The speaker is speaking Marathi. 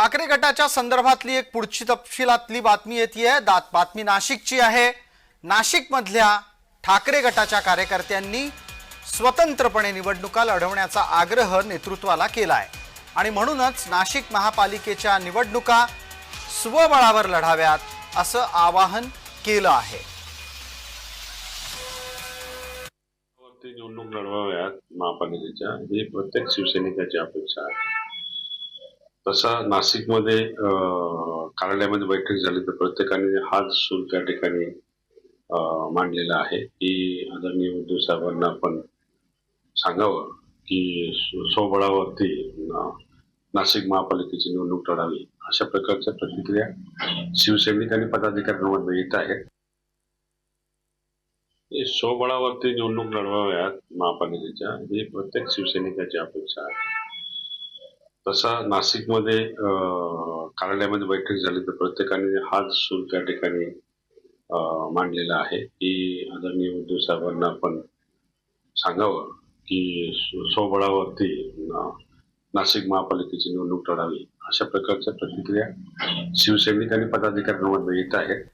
ठाकरे गटाच्या संदर्भातली एक पुढची तपशिलातली बातमी येतेय। बातमी नाशिकची आहे। नाशिकमधल्या ठाकरे गटाच्या कार्यकर्त्यांनी स्वतंत्रपणे निवडणुका लढवण्याचा आग्रह नेतृत्वाला केलाय आणि म्हणूनच नाशिक महापालिकेच्या निवडणुका स्वबळावर लढाव्यात असं आवाहन केलं आहे। निवडणूक लढवाव्यात महापालिकेच्या ही प्रत्येक शिवसैनिकाची अपेक्षा आहे। तसा नाशिकमध्ये कार्यालयामध्ये बैठक झाली तर प्रत्येकाने हाच सूर त्या ठिकाणी मांडलेला आहे की आदरणीय उद्धव साहेबांना आपण सांगावं की स्वबळावरती नाशिक महापालिकेची निवडणूक लढावी। अशा प्रकारच्या प्रतिक्रिया शिवसैनिक आणि पदाधिकाऱ्यांमध्ये येत आहेत। स्वबळावरती निवडणूक लढवाव्यात महापालिकेच्या ही प्रत्येक शिवसैनिकाची अपेक्षा आहे। तसा नाशिकमध्ये कार्यालयामध्ये बैठक झाली तर प्रत्येकाने हाच सूर त्या ठिकाणी मांडलेला आहे की आदरणीय उद्धव साहेबांना आपण सांगावं की स्वबळावरती नाशिक महापालिकेची निवडणूक लढावी। अशा प्रकारच्या प्रतिक्रिया शिवसैनिक आणि पदाधिकाऱ्यांमध्ये येत आहेत।